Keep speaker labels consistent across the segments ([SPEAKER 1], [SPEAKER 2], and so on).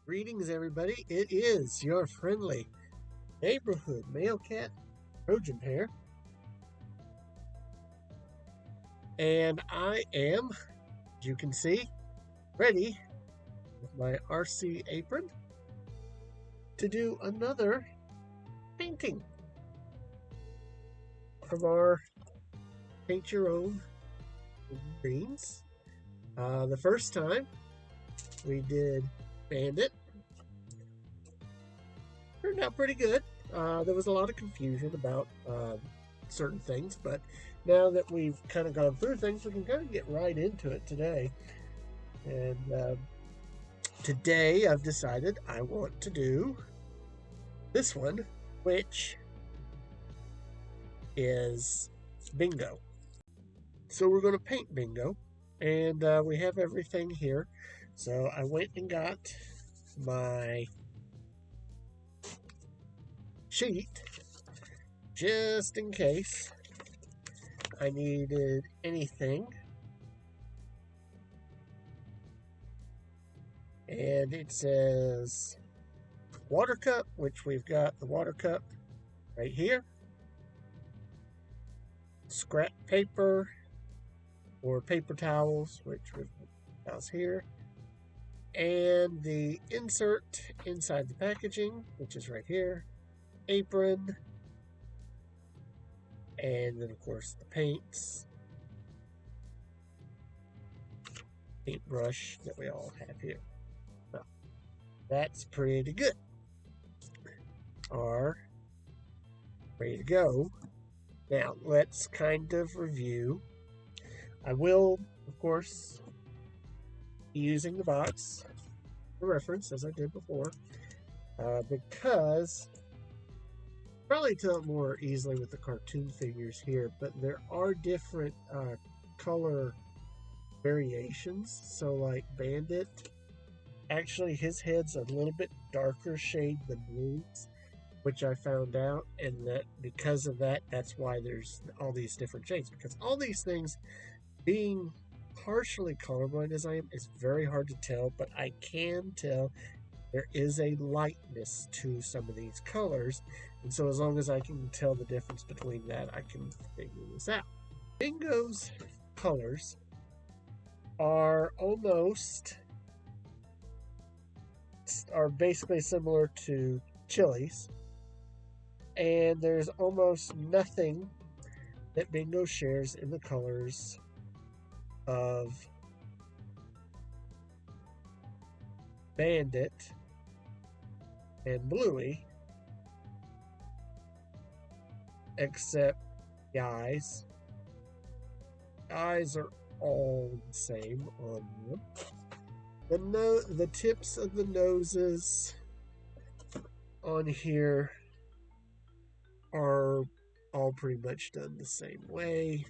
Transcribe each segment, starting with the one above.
[SPEAKER 1] Greetings, everybody. It is your friendly neighborhood male cat, Trojan here. And I am, as you can see, ready with my RC apron to do another painting from our Paint Your Own greens. The first time we did Bandit. Turned out pretty good. There was a lot of confusion about certain things, but now that we've kind of gone through things, we can kind of get right into it today. And today I've decided I want to do this one, which is Bingo. So we're going to paint Bingo, and we have everything here. So I went and got my sheet just in case I needed anything. And it says water cup, which we've got the water cup right here. Scrap paper or paper towels, which we've got towels here. And the insert inside the packaging, which is right here. Apron. And then, of course, the paints. Paintbrush that we all have here. So, that's pretty good. Are ready to go. Now, let's kind of review. I will, of course, be using the box for reference, as I did before, because probably tell it more easily with the cartoon figures here, but there are different color variations. So like Bandit, actually his head's a little bit darker shade than Bluey's, which I found out, and that because of that, that's why there's all these different shades, because all these things, being partially colorblind as I am, it's very hard to tell, but I can tell there is a lightness to some of these colors. And so as long as I can tell the difference between that, I can figure this out. Bingo's colors are basically similar to Chili's. And there's almost nothing that Bingo shares in the colors of Bandit and Bluey, except the eyes. Eyes are all the same on them. The tips of the noses on here are all pretty much done the same way,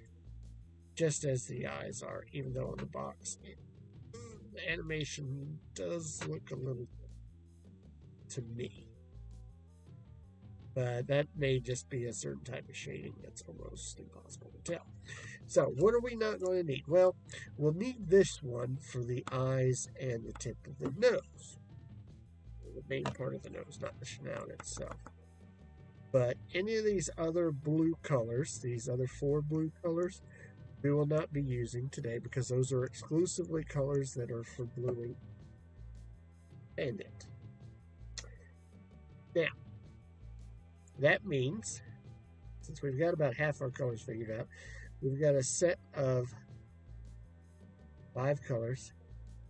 [SPEAKER 1] just as the eyes are, even though on the box the animation does look a little to me. But that may just be a certain type of shading that's almost impossible to tell. So what are we not going to need? Well, we'll need this one for the eyes and the tip of the nose. The main part of the nose, not the snout itself. But any of these other blue colors, these other 4 blue colors, we will not be using today because those are exclusively colors that are for Bluey and Bandit. Now, that means, since we've got about half our colors figured out, we've got a set of 5 colors.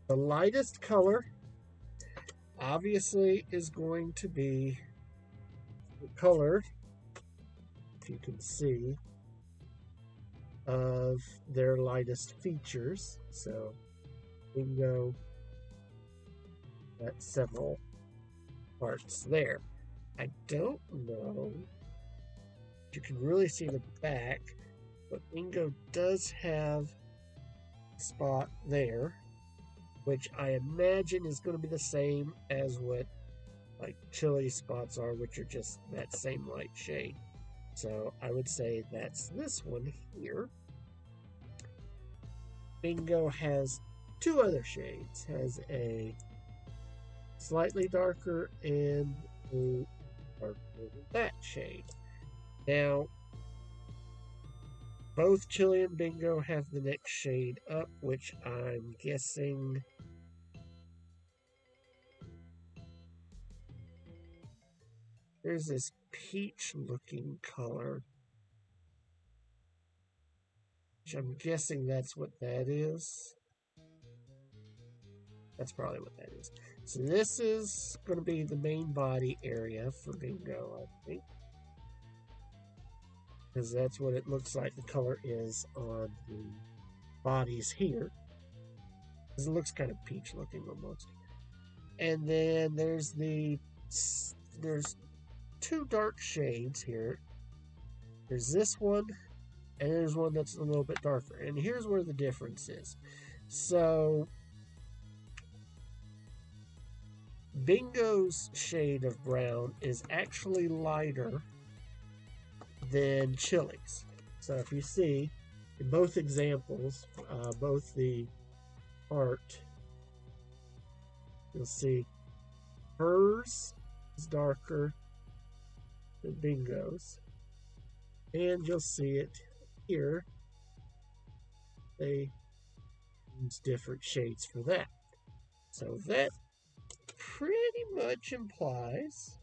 [SPEAKER 1] The lightest color, obviously, is going to be the color, if you can see, of their lightest features. So, Bingo got several parts there. I don't know if you can really see the back, but Bingo does have a spot there, which I imagine is going to be the same as what like Chili spots are, which are just that same light shade. So I would say that's this one here. Bingo has 2 other shades. Has a slightly darker, and a darker than that shade. Now, both Chili and Bingo have the next shade up, which I'm guessing. There's this peach looking color, which I'm guessing that's what that is. That's probably what that is. So this is going to be the main body area for Bingo, I think. Because that's what it looks like the color is on the bodies here. Because it looks kind of peach looking almost. And then there's two dark shades here. There's this one, and there's one that's a little bit darker. And here's where the difference is. So Bingo's shade of brown is actually lighter than Chili's. So if you see in both examples, both the art, you'll see hers is darker than Bingo's. And you'll see it here. They use different shades for that. So that pretty much implies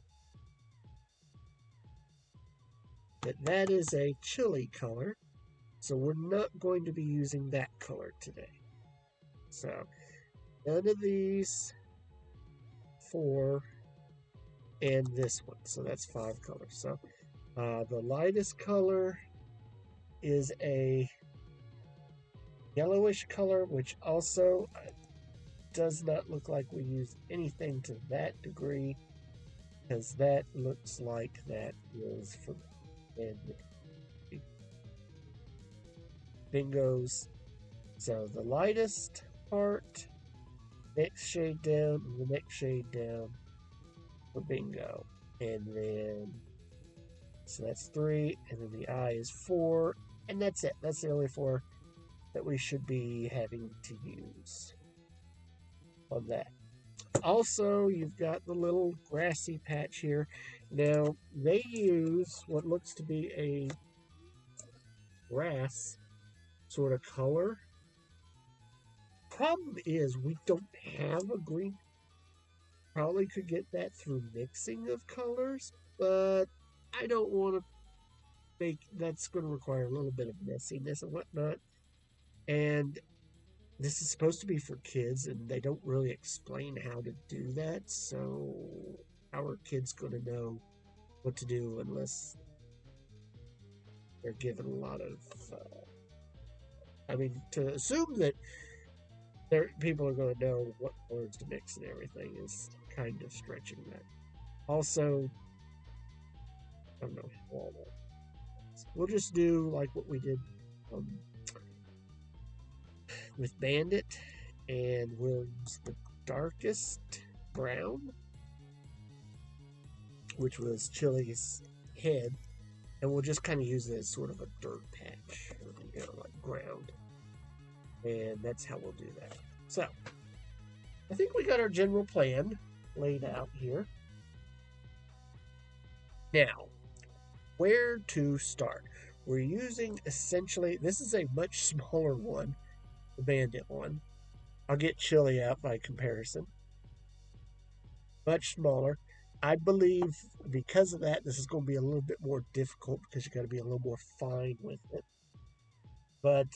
[SPEAKER 1] that that is a chili color. So we're not going to be using that color today. So none of these four and this one. So that's 5 colors. So the lightest color is a yellowish color, which also does not look like we use anything to that degree, because that looks like that is from Bingo's. So the lightest part, next shade down, and the next shade down for Bingo. And then, so that's 3, and then the eye is 4, and that's it. That's the only 4 that we should be having to use on that. Also, you've got the little grassy patch here. Now, they use what looks to be a grass sort of color. Problem is, we don't have a green. Probably could get that through mixing of colors, but I don't want to make, that's going to require a little bit of messiness and whatnot. And this is supposed to be for kids, and they don't really explain how to do that. So how are kids going to know what to do unless they're given a lot of to assume that people are going to know what words to mix and everything is kind of stretching that. Also, I don't know. We'll just do like what we did with Bandit, and we'll use the darkest brown, which was Chili's head, and we'll just kind of use it as sort of a dirt patch, like ground. And that's how we'll do that. So, I think we got our general plan laid out here. Now, where to start? We're using essentially, this is a much smaller one, the Bandit one. I'll get Chili out by comparison. Much smaller. I believe because of that, this is going to be a little bit more difficult because you got to be a little more fine with it. But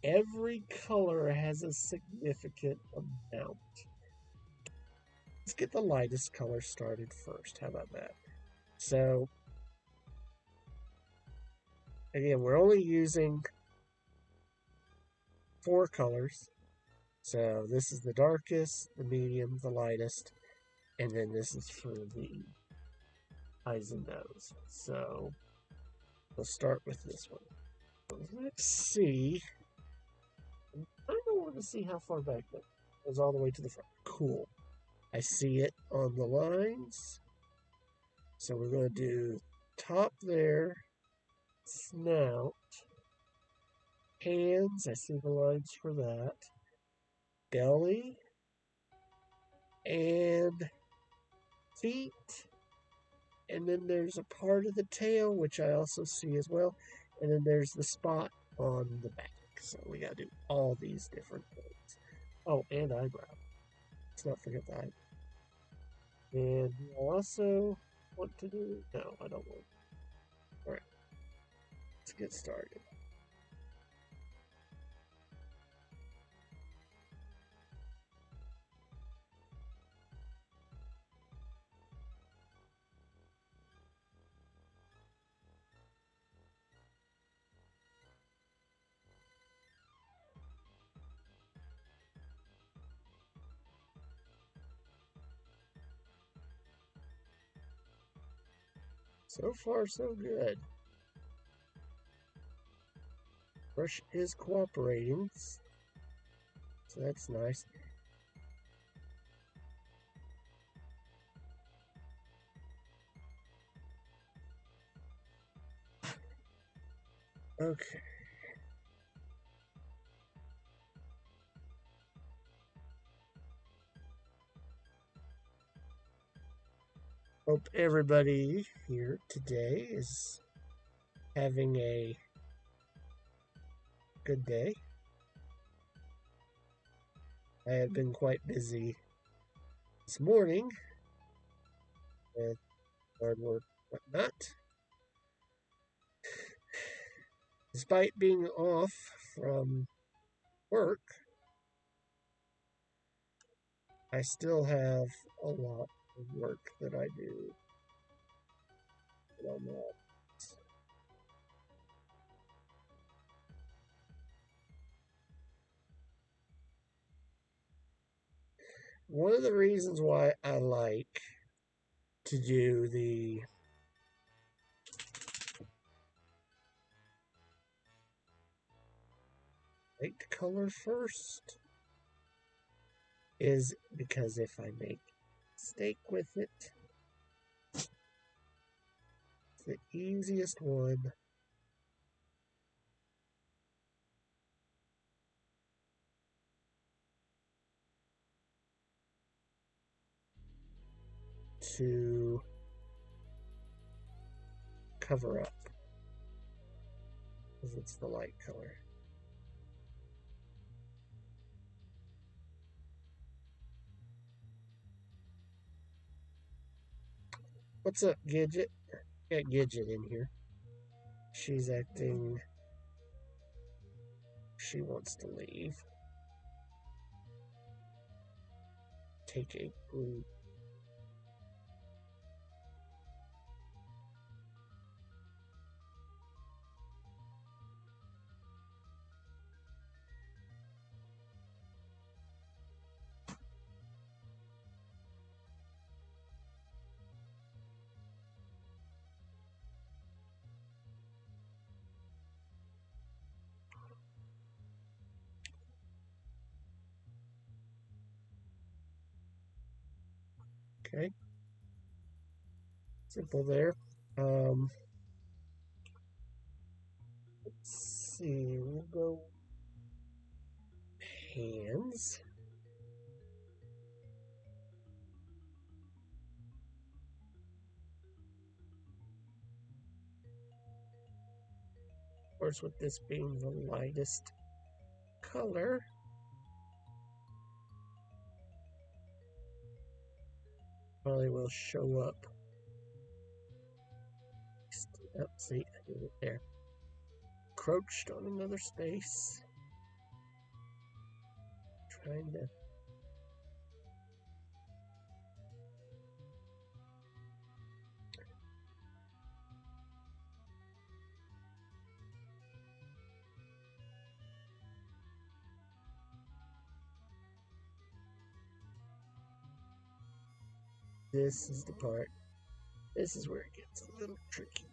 [SPEAKER 1] every color has a significant amount. Let's get the lightest color started first. How about that? So, again, we're only using 4 colors. So this is the darkest, the medium, the lightest, and then this is for the eyes and nose. So we'll start with this one. Let's see. I don't want to see how far back that goes all the way to the front. Cool. I see it on the lines. So we're going to do top there, snout, hands. I see the lines for that. Belly, and feet. And then there's a part of the tail, which I also see as well. And then there's the spot on the back. So we got to do all these different things. Oh, and eyebrow. Let's not forget the eyebrow. And you also want to do... No, I don't want. All right, let's get started. So far, so good. Brush is cooperating, so that's nice. Okay. Hope everybody here today is having a good day. I have been quite busy this morning with hard work and whatnot. Despite being off from work, I still have a lot of work that I do. One of the reasons why I like to do the light color first is because if I make a mistake with it, it's the easiest one to cover up because it's the light color. What's up, Gidget? Got Gidget in here. She's acting. She wants to leave. Take a blue. Okay. Simple there. Let's see. We'll go hands. Of course, with this being the lightest color, probably will show up. Oh, see, I did it there. Crouched on another space. Trying to. This is the part. This is where it gets a little tricky.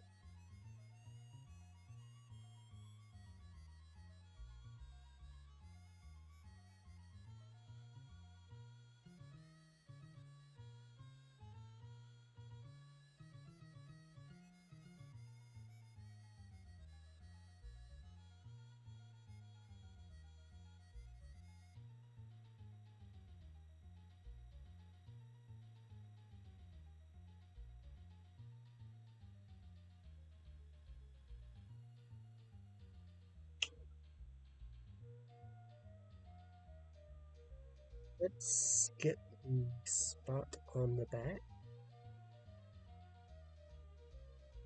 [SPEAKER 1] Let's get the spot on the back.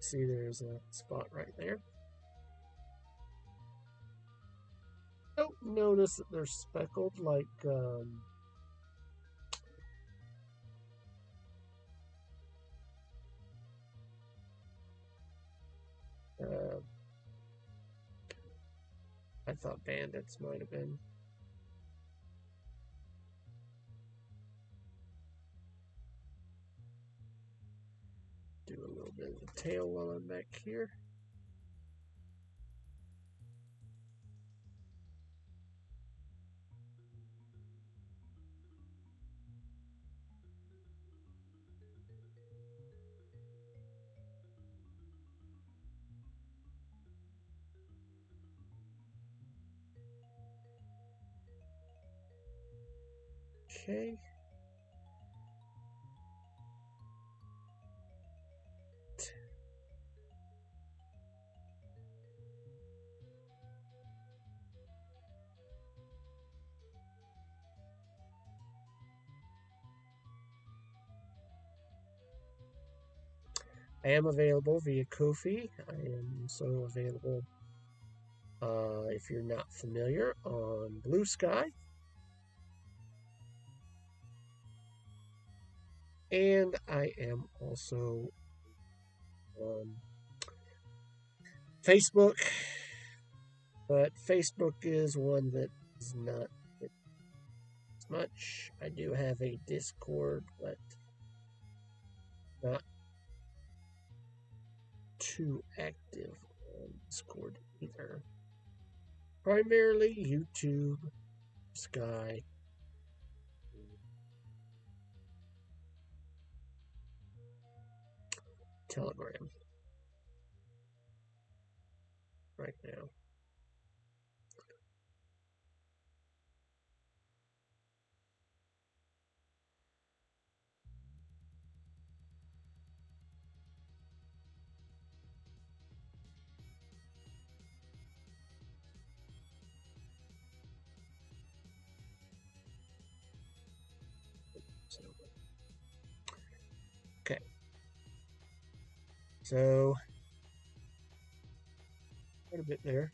[SPEAKER 1] See, there's a spot right there. Don't notice that they're speckled like uh, I thought bandits might have been. Do a little bit of the tail while I'm back here. Okay. I am available via Ko-fi. I am also available, if you're not familiar, on Blue Sky. And I am also on Facebook. But Facebook is one that is not as much. I do have a Discord, but not too active on Discord either. Primarily YouTube, Sky, Telegram right now. So, okay. So, quite a bit there.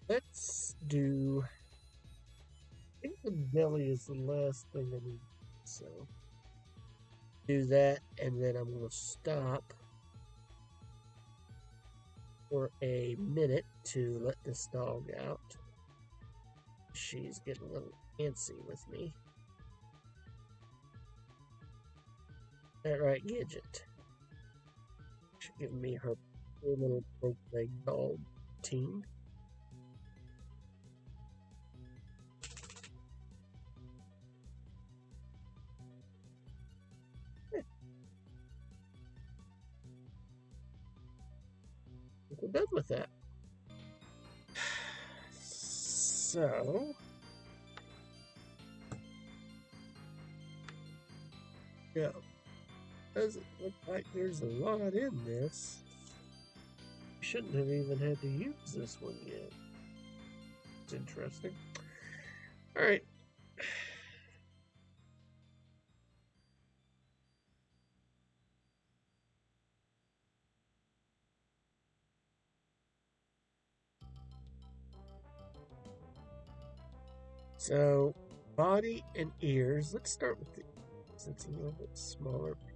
[SPEAKER 1] Let's do. I think the belly is the last thing I need. So, do that, and then I'm going to stop for a minute to let this dog out. She's getting a little antsy with me. That right, Gidget? She's giving me her poor little broke leg dog team. We're done with that. So, yeah, doesn't look like there's a lot in this. We shouldn't have even had to use this one yet. It's interesting. All right. So, body and ears. Let's start with the ears. It's a little bit smaller piece.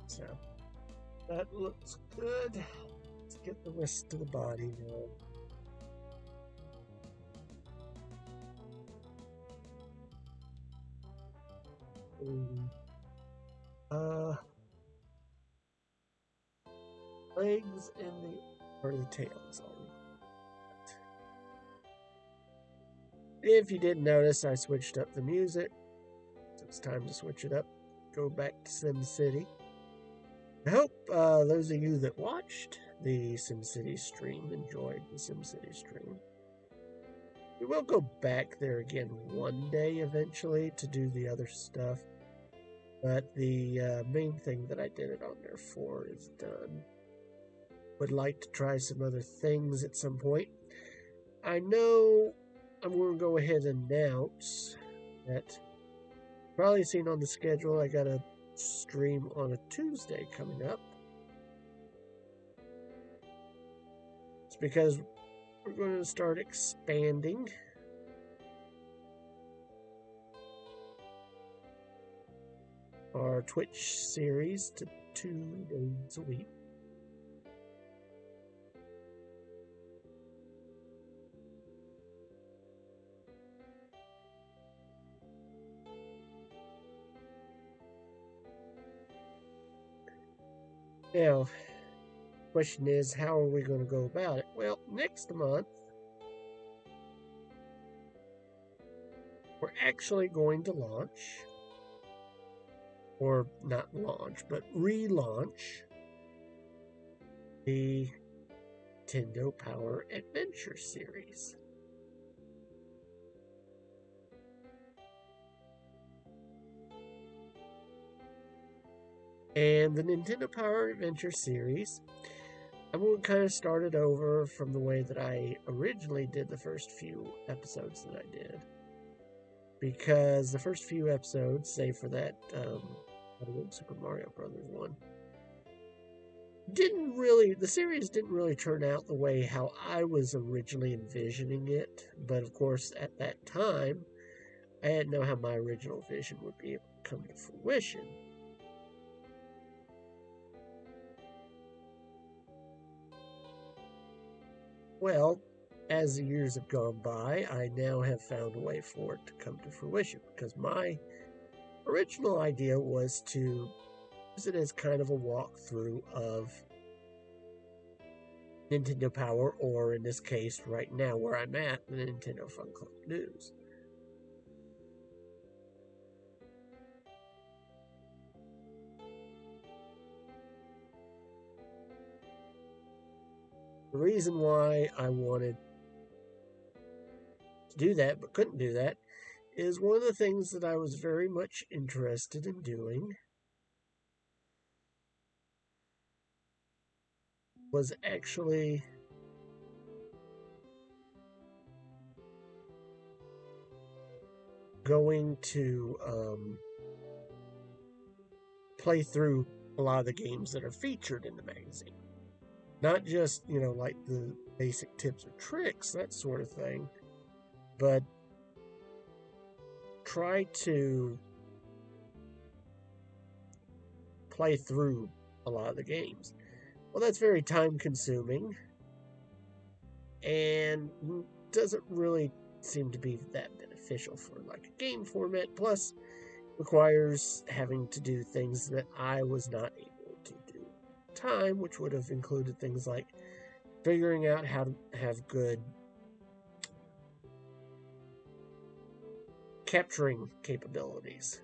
[SPEAKER 1] So, that looks good. Let's get the rest of the body now. legs and the tails on. If you didn't notice, I switched up the music. So it's time to switch it up. Go back to SimCity. I hope those of you that watched the SimCity stream enjoyed the SimCity stream. We will go back there again one day eventually to do the other stuff. But the main thing that I did it on there for is done. Would like to try some other things at some point. I know I'm going to go ahead and announce that probably seen on the schedule I got a stream on a Tuesday coming up. It's because we're going to start expanding our Twitch series to 2 days a week. Now, question is, how are we going to go about it? Well, next month, we're actually going to launch, or not launch, but relaunch the Nintendo Power Adventure series. And the Nintendo Power Adventure series, I'm going to kind of start it over from the way that I originally did the first few episodes that I did. Because the first few episodes, save for that Super Mario Brothers one, the series didn't really turn out the way how I was originally envisioning it. But of course, at that time, I didn't know how my original vision would be able to come to fruition. Well, as the years have gone by, I now have found a way for it to come to fruition, because my original idea was to use it as kind of a walkthrough of Nintendo Power, or in this case, right now where I'm at, the Nintendo Fun Club News. The reason why I wanted to do that, but couldn't do that, is one of the things that I was very much interested in doing was actually going to play through a lot of the games that are featured in the magazine. Not just, like the basic tips or tricks, that sort of thing, but try to play through a lot of the games. Well, that's very time consuming and doesn't really seem to be that beneficial for like a game format. Plus, requires having to do things that I was not able to do at the time, which would have included things like figuring out how to have good capturing capabilities,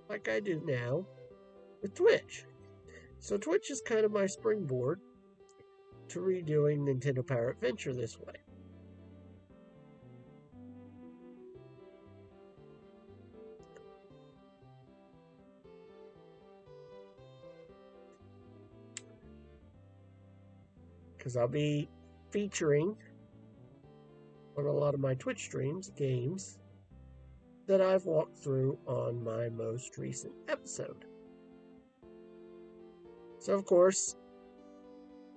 [SPEAKER 1] like I do now with Twitch. So Twitch is kind of my springboard to redoing Nintendo Power Adventure this way. Because I'll be featuring on a lot of my Twitch streams games that I've walked through on my most recent episode. So, of course,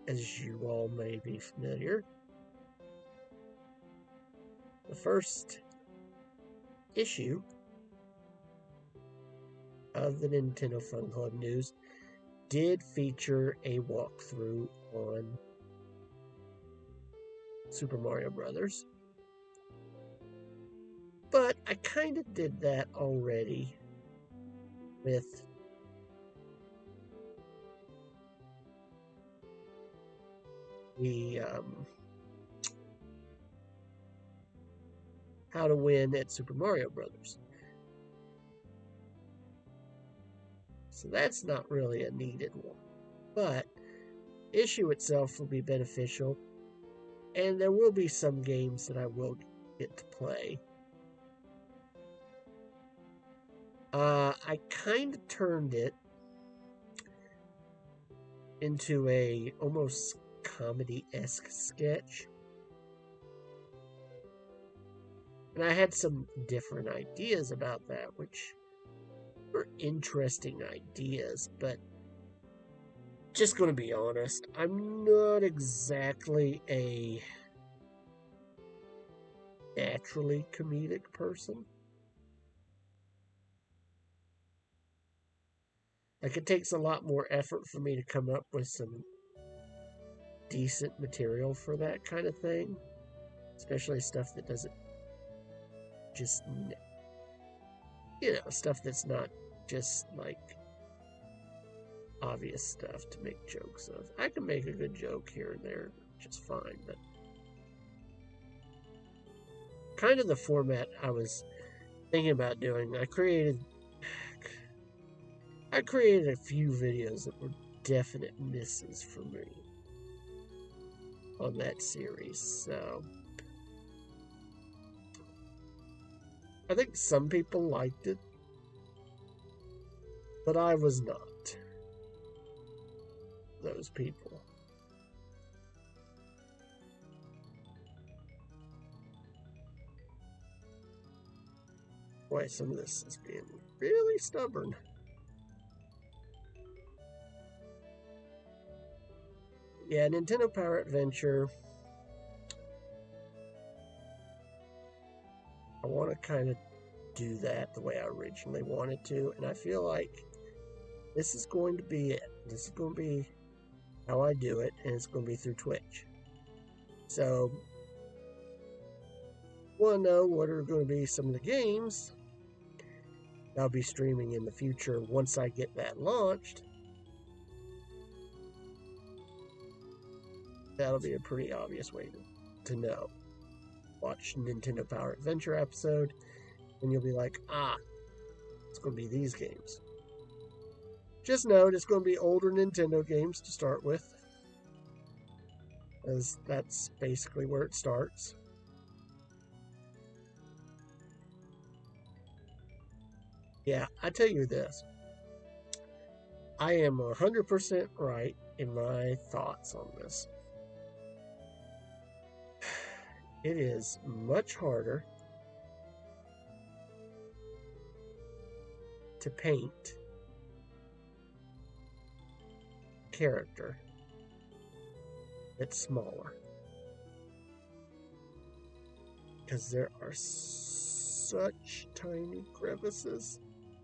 [SPEAKER 1] as you all may be familiar, the first issue of the Nintendo Fun Club News did feature a walkthrough on Super Mario Brothers. But I kind of did that already with the How to Win at Super Mario Brothers. So that's not really a needed one. But issue itself will be beneficial, and there will be some games that I will get to play. I kind of turned it into a almost comedy-esque sketch. And I had some different ideas about that, which were interesting ideas, but just going to be honest, I'm not exactly a naturally comedic person. Like, it takes a lot more effort for me to come up with some decent material for that kind of thing, especially stuff that doesn't just, stuff that's not just like obvious stuff to make jokes of. I can make a good joke here and there just fine, but kind of the format I was thinking about doing, I created a few videos that were definite misses for me on that series, so I think some people liked it, but I was not those people. Boy, some of this is being really stubborn. Yeah, Nintendo Power Adventure. I want to kind of do that the way I originally wanted to, and I feel like this is going to be it. This is going to be how I do it, and it's going to be through Twitch. So, want to know what are going to be some of the games I'll be streaming in the future once I get that launched? That'll be a pretty obvious way to know. Watch Nintendo Power Adventure episode, and you'll be like, it's going to be these games. Just note it's going to be older Nintendo games to start with, as that's basically where it starts. Yeah, I tell you this. I am 100% right in my thoughts on this. It is much harder to paint character that's smaller, because there are such tiny crevices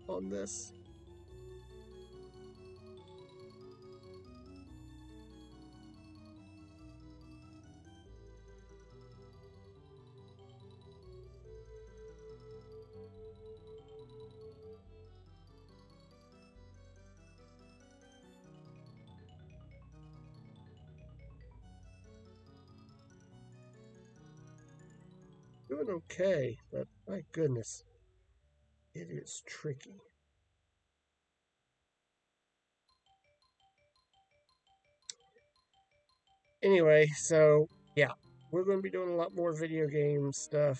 [SPEAKER 1] on this. Doing okay, but my goodness, it is tricky. Anyway, so yeah, we're going to be doing a lot more video game stuff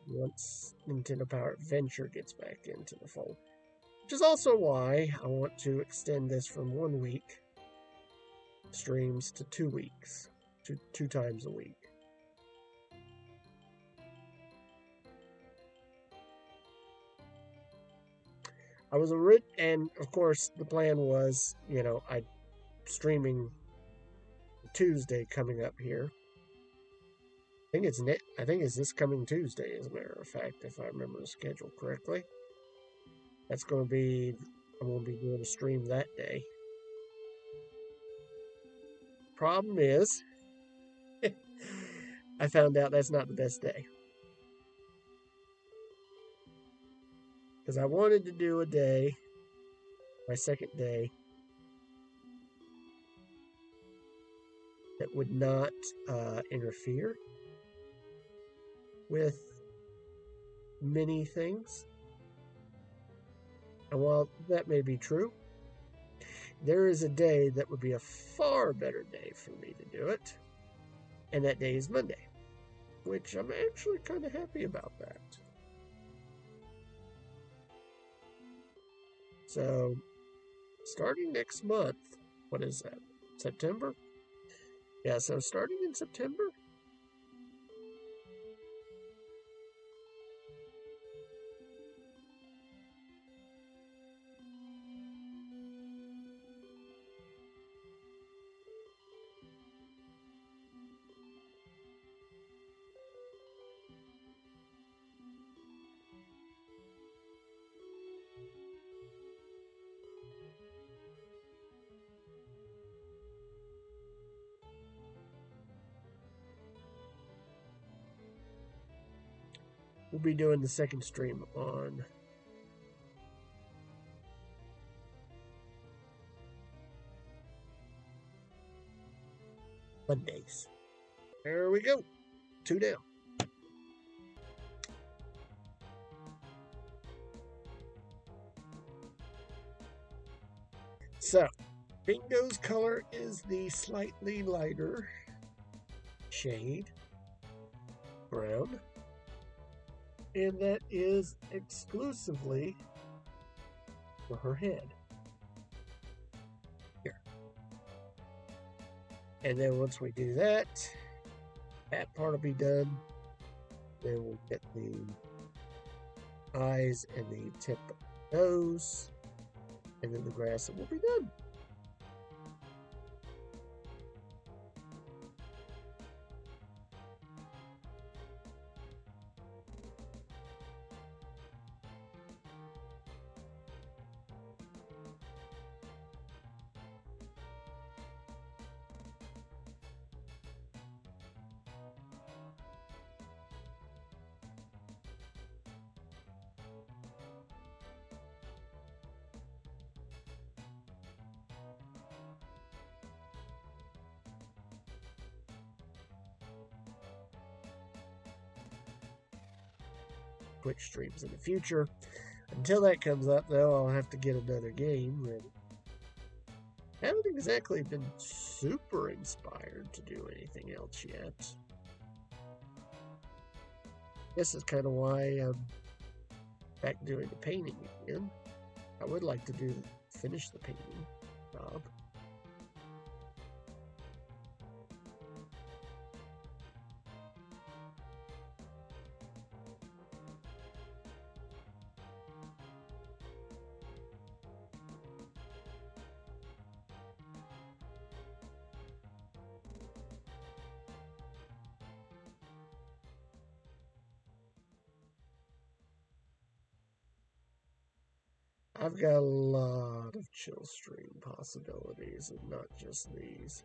[SPEAKER 1] once Nintendo Power Adventure gets back into the fold. Which is also why I want to extend this from 1 week streams to 2 weeks, two times a week. And of course the plan was, I streaming Tuesday coming up here. I think it's this coming Tuesday, as a matter of fact, if I remember the schedule correctly. I'm going to be doing a stream that day. Problem is, I found out that's not the best day. Because I wanted to do a day, my second day, that would not interfere with many things. And while that may be true, there is a day that would be a far better day for me to do it, and that day is Monday, which I'm actually kind of happy about that. So, starting next month, what is that? September? Yeah, so starting in September, we'll be doing the second stream on Mondays. There we go. 2 down. So, Bingo's color is the slightly lighter shade brown, and that is exclusively for her head. Here. And then once we do that, that part will be done. Then we'll get the eyes and the tip of the nose, and then the grass, and we'll be done. Twitch streams in the future. Until that comes up, though, I'll have to get another game ready. I haven't exactly been super inspired to do anything else yet. This is kind of why I'm back doing the painting again. I would like to finish the painting job. I've got a lot of chill stream possibilities and not just these.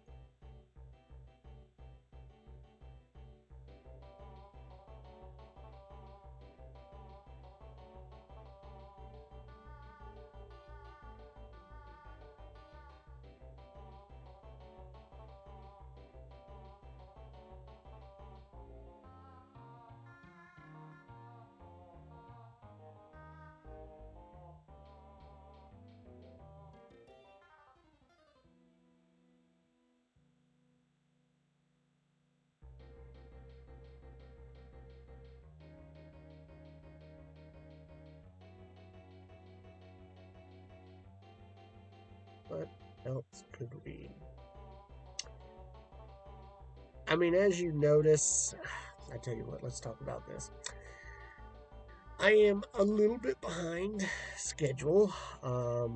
[SPEAKER 1] What else could we? I mean, as you notice, I tell you what, let's talk about this. I am a little bit behind schedule. I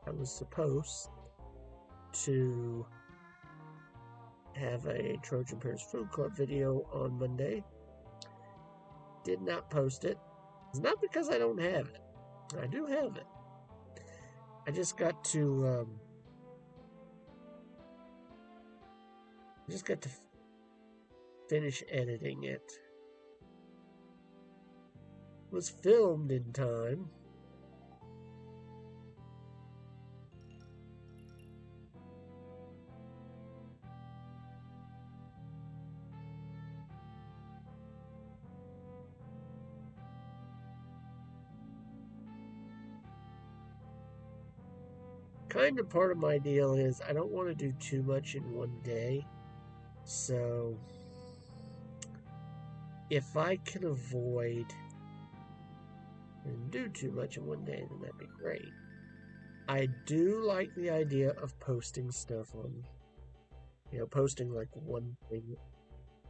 [SPEAKER 1] was supposed to have a Trojan Paris Food Club video on Monday. Did not post it. It's not because I don't have it. I do have it. I just got to finish editing it. It was filmed in time. kind of part of my deal is I don't want to do too much in one day. So if I can avoid and do too much in one day, then that'd be great. I do like the idea of posting stuff on, posting like one thing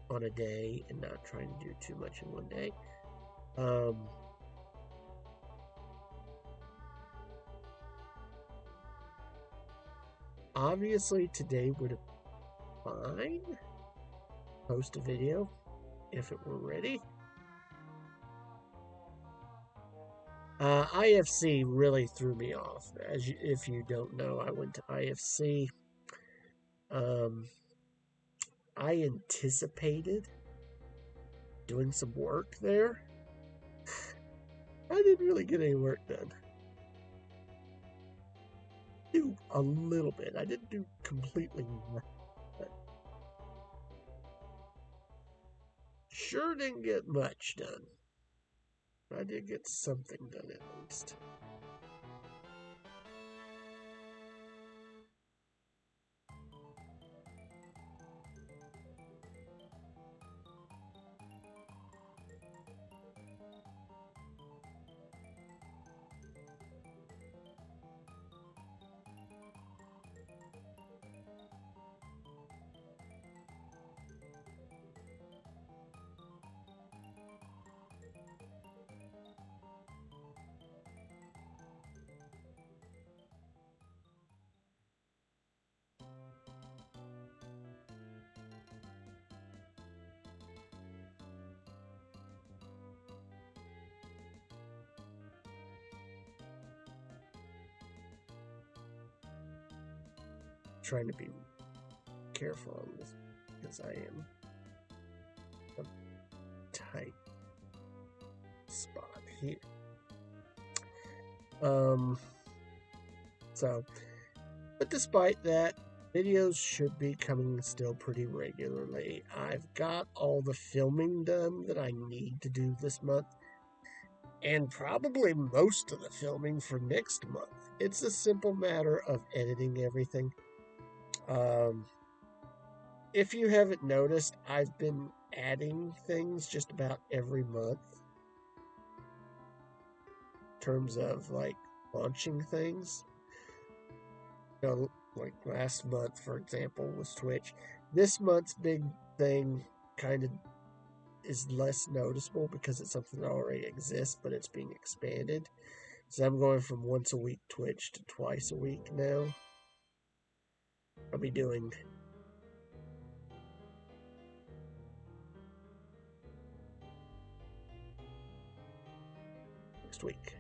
[SPEAKER 1] on a day and not trying to do too much in one day. Obviously today would have been fine. Post a video if it were ready. IFC really threw me off. If you don't know, I went to IFC. I anticipated doing some work there. I didn't really get any work done. Do a little bit. I didn't do completely nothing. But sure didn't get much done. I did get something done at least. Trying to be careful on this because I am a tight spot here. But despite that, videos should be coming still pretty regularly. I've got all the filming done that I need to do this month, and probably most of the filming for next month. It's a simple matter of editing everything. If you haven't noticed, I've been adding things just about every month in terms of like launching things. Like last month, for example, was Twitch. This month's big thing kind of is less noticeable because it's something that already exists, but it's being expanded. So I'm going from once a week Twitch to twice a week now. I'll be doing next week.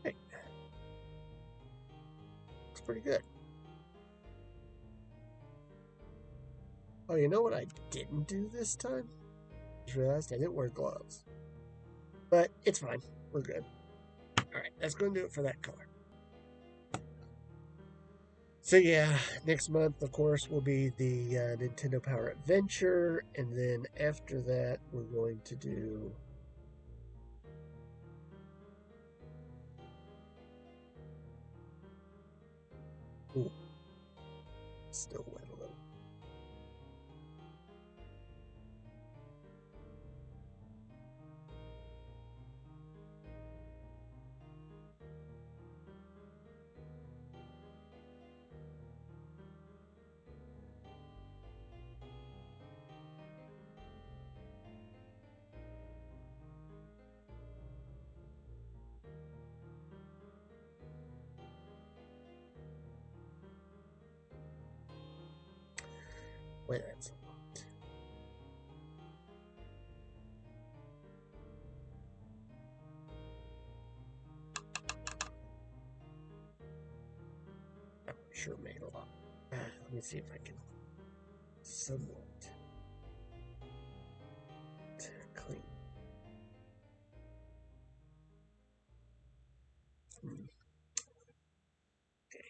[SPEAKER 1] Hey, looks pretty good. Oh, you know what I didn't do this time? I just realized I didn't wear gloves. But it's fine. We're good. Alright, that's going to do it for that color. So yeah, next month, of course, will be the Nintendo Power Adventure. And then after that, we're going to do... Ooh, still wet a little. Wait, that's a lot. I'm sure made a lot. Let me see if I can somewhat clean. Okay.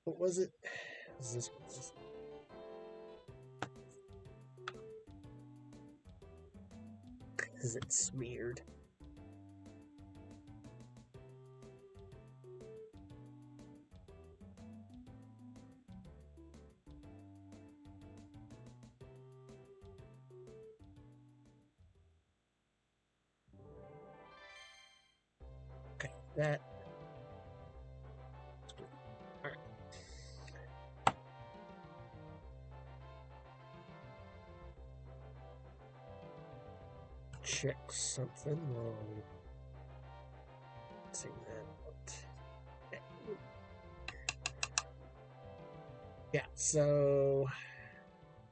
[SPEAKER 1] What was it? Was this one? Is it smeared? Okay, that. All right. Check something. Whoa. See that. Yeah, so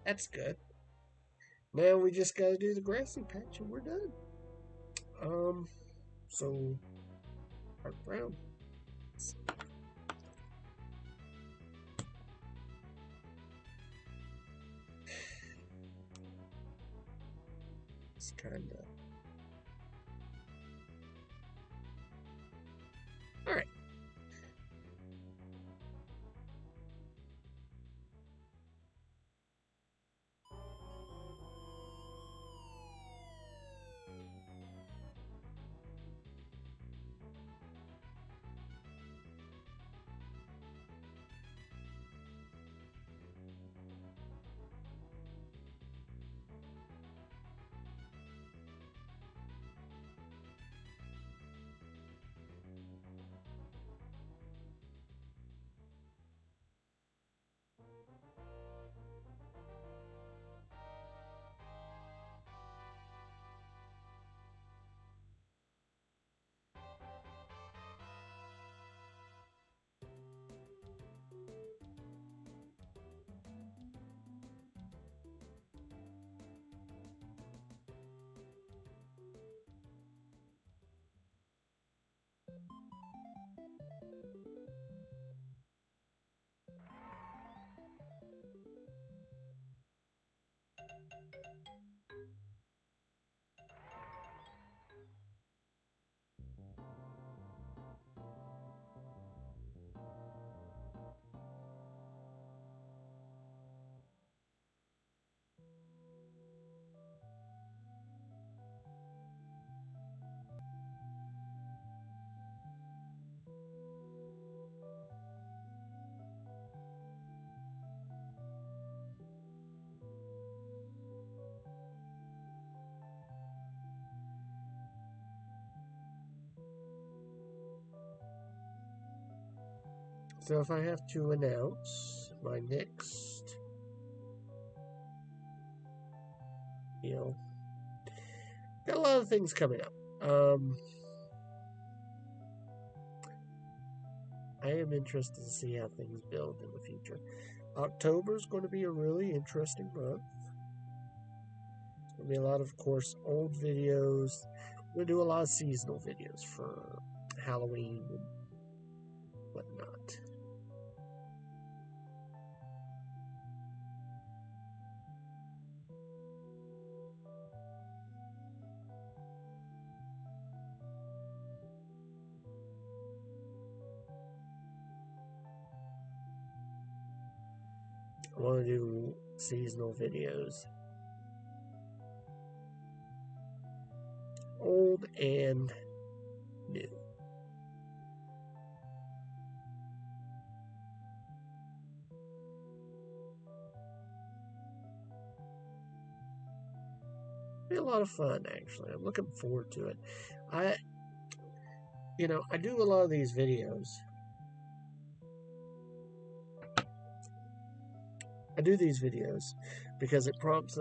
[SPEAKER 1] that's good. Now we just gotta do the grassy patch and we're done. So dark brown. It's kind of. All right. So if I have to announce my next, got a lot of things coming up. I am interested to see how things build in the future. October is going to be a really interesting month. It's going to be a lot of course, old videos. We're going to do a lot of seasonal videos for Halloween and whatnot. I want to do seasonal videos. Old and new. It'll be a lot of fun, actually. I'm looking forward to it. I do a lot of these videos. I do these videos because it prompts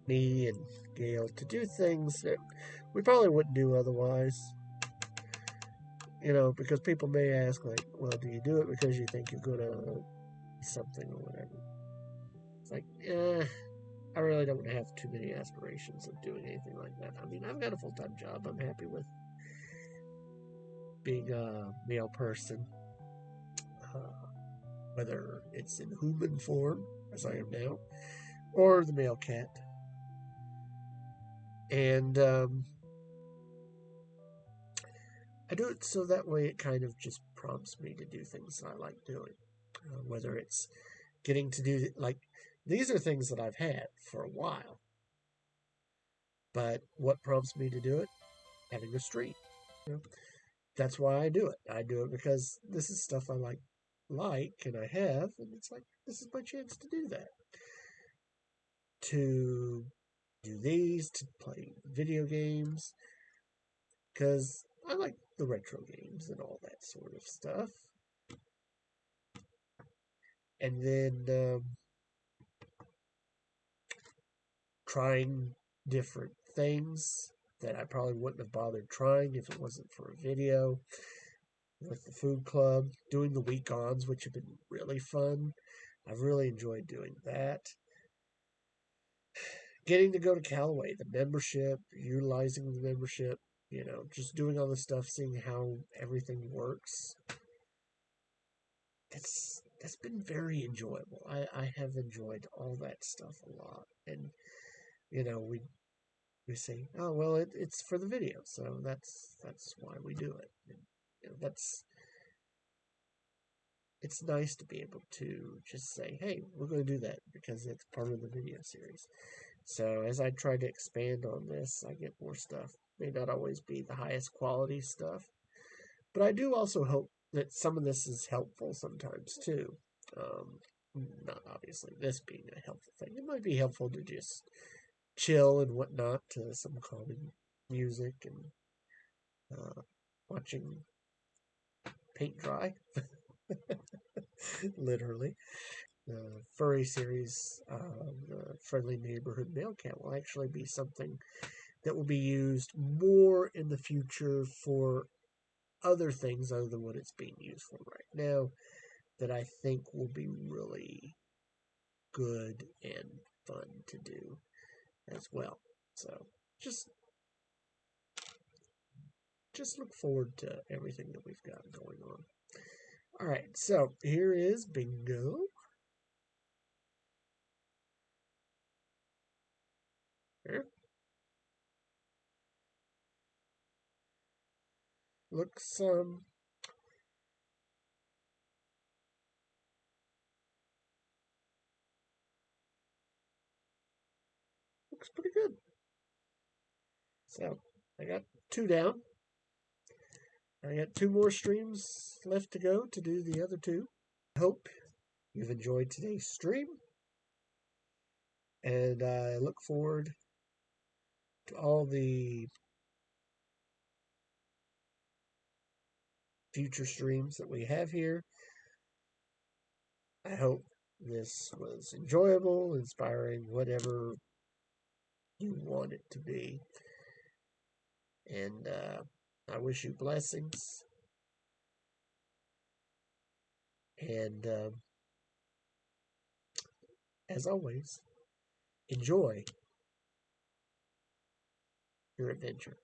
[SPEAKER 1] me and Gail to do things that we probably wouldn't do otherwise. Because people may ask, like, well, do you do it because you think you're going to something or whatever? It's like, I really don't have too many aspirations of doing anything like that. I mean, I've got a full-time job. I'm happy with being a male person, uh, whether it's in human form, as I am now, or the male cat. And I do it so that way it kind of just prompts me to do things that I like doing. Whether it's getting to do, like, these are things that I've had for a while. But what prompts me to do it? Having a stream. You know, that's why I do it. I do it because this is stuff I like, and I have, and it's like this is my chance to do that. To do these, to play video games, because I like the retro games and all that sort of stuff. And then trying different things that I probably wouldn't have bothered trying if it wasn't for a video. With the food club, doing the week-ons, which have been really fun. I've really enjoyed doing that. Getting to go to Callaway, the membership, utilizing the membership, just doing all the stuff, seeing how everything works. That's been very enjoyable. I have enjoyed all that stuff a lot. And, we say, oh well, it's for the video, so that's why we do it. And, it's nice to be able to just say, hey, we're going to do that because it's part of the video series. So as I try to expand on this, I get more stuff. May not always be the highest quality stuff, but I do also hope that some of this is helpful sometimes too. Um, Not obviously this being a helpful thing. It might be helpful to just chill and whatnot to some calming music and watching paint dry, literally. The furry series, the Friendly Neighborhood Mail Cat, will actually be something that will be used more in the future for other things other than what it's being used for right now, that I think will be really good and fun to do as well. So just look forward to everything that we've got going on. All right, so here is Bingo. Here. Looks looks pretty good. So I got 2 down. I got 2 more streams left to go to do the other 2. I hope you've enjoyed today's stream, and I look forward to all the future streams that we have here. I hope this was enjoyable, inspiring, whatever you want it to be. And I wish you blessings. And as always, enjoy your adventure.